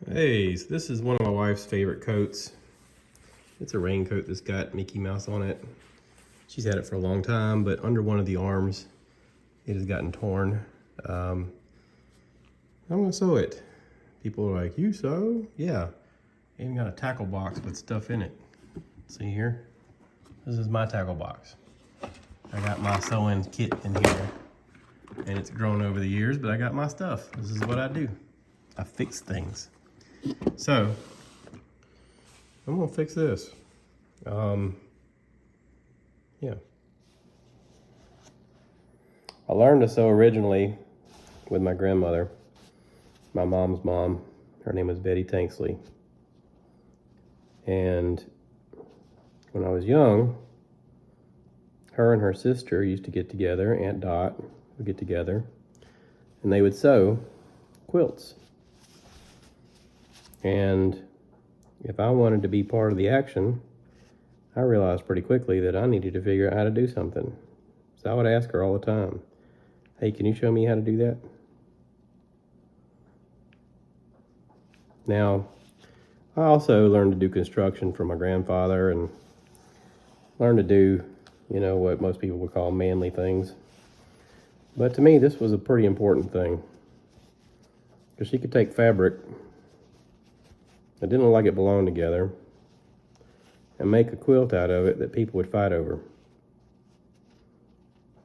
Hey, so this is one of my wife's favorite coats. It's a raincoat that's got Mickey Mouse on it. She's had it for a long time, but under one of the arms, it has gotten torn. I'm gonna sew it. People are like, you sew? Yeah. Even got a tackle box with stuff in it. See here? This is my tackle box. I got my sewing kit in here, and it's grown over the years, but I got my stuff. This is what I do. I fix things. So, I'm gonna fix this. Yeah. I learned to sew originally with my grandmother, my mom's mom. Her name was Betty Tanksley. And when I was young, her and her sister used to get together, Aunt Dot would get together, and they would sew quilts. And if I wanted to be part of the action, I realized pretty quickly that I needed to figure out how to do something. So I would ask her all the time, hey, can you show me how to do that? Now, I also learned to do construction from my grandfather and learned to do, what most people would call manly things. But to me, this was a pretty important thing, because she could take fabric that didn't look like it belonged together and make a quilt out of it that people would fight over.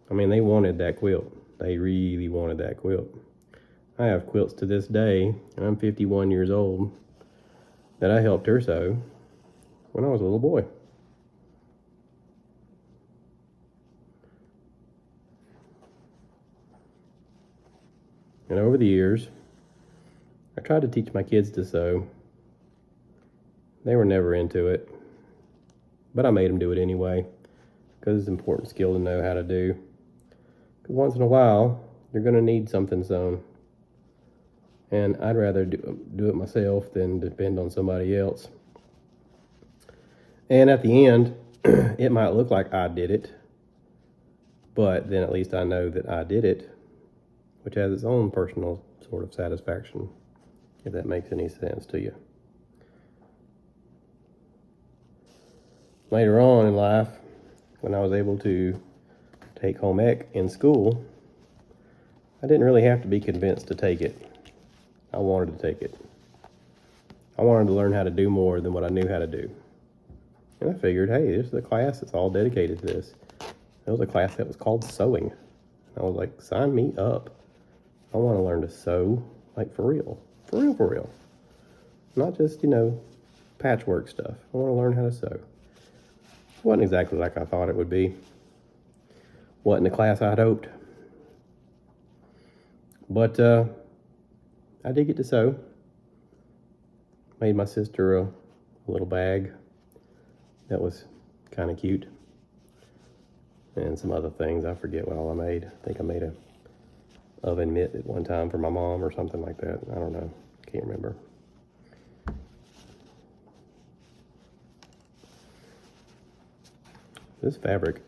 I mean, they wanted that quilt. They really wanted that quilt. I have quilts to this day, and I'm 51 years old, that I helped her sew when I was a little boy. And over the years, I tried to teach my kids to sew. They were never into it, but I made them do it anyway, because it's an important skill to know how to do. Because once in a while, you're going to need something sewn. And I'd rather do it myself than depend on somebody else. And at the end, it might look like I did it, but then at least I know that I did it, which has its own personal sort of satisfaction, if that makes any sense to you. Later on in life, when I was able to take home ec in school, I didn't really have to be convinced to take it. I wanted to take it. I wanted to learn how to do more than what I knew how to do. And I figured, hey, this is a class that's all dedicated to this. It was a class that was called sewing. I was like, sign me up. I want to learn to sew, like for real. For real, for real. Not just, patchwork stuff. I want to learn how to sew. It wasn't exactly like I thought it would be. Wasn't the class I'd hoped. But I did get to sew. Made my sister a little bag that was kind of cute. And some other things. I forget what all I made. I think I made a oven mitt at one time for my mom or something like that. I don't know. Can't remember. This fabric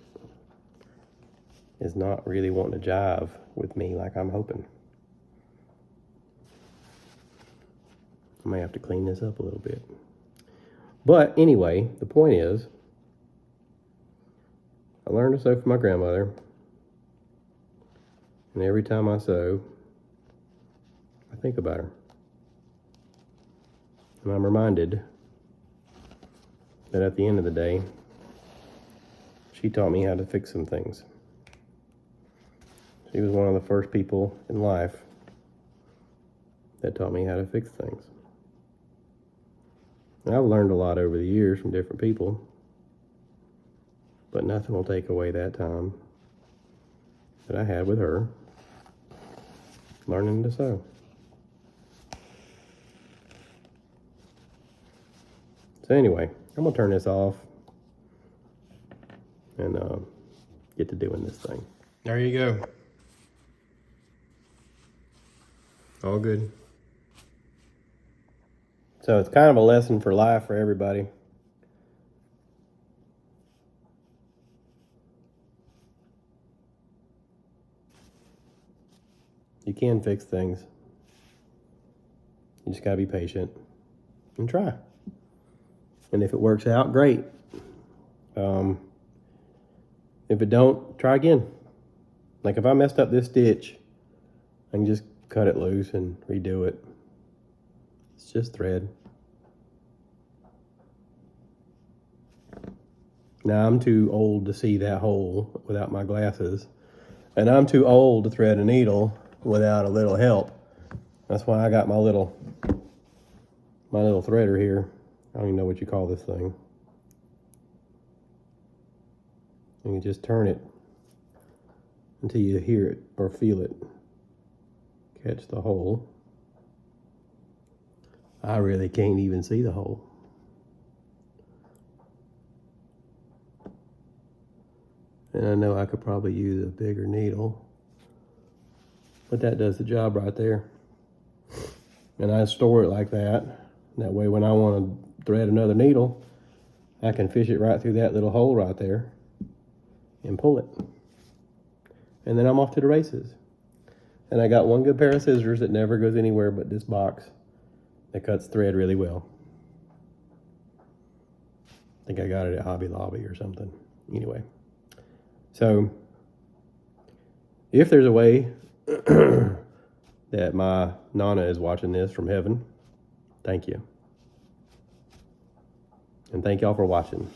is not really wanting to jive with me like I'm hoping. I may have to clean this up a little bit. But anyway, the point is, I learned to sew from my grandmother. And every time I sew, I think about her. And I'm reminded that at the end of the day, she taught me how to fix some things. She was one of the first people in life that taught me how to fix things. And I've learned a lot over the years from different people, but nothing will take away that time that I had with her learning to sew. So anyway, I'm gonna turn this off and get to doing this thing. There you go. All good. So it's kind of a lesson for life for everybody. You can fix things. You just gotta be patient and try. And if it works out, great. If it don't, try again. Like if I messed up this stitch, I can just cut it loose and redo it. It's just thread. Now I'm too old to see that hole without my glasses. And I'm too old to thread a needle without a little help. That's why I got my little threader here. I don't even know what you call this thing. And you just turn it until you hear it or feel it catch the hole. I really can't even see the hole. And I know I could probably use a bigger needle, but that does the job right there. And I store it like that. That way when I want to thread another needle, I can fish it right through that little hole right there and pull it. And then I'm off to the races. And I got one good pair of scissors that never goes anywhere but this box that cuts thread really well. I think I got it at Hobby Lobby or something. Anyway. So, if there's a way that my Nana is watching this from heaven, thank you. And thank y'all for watching.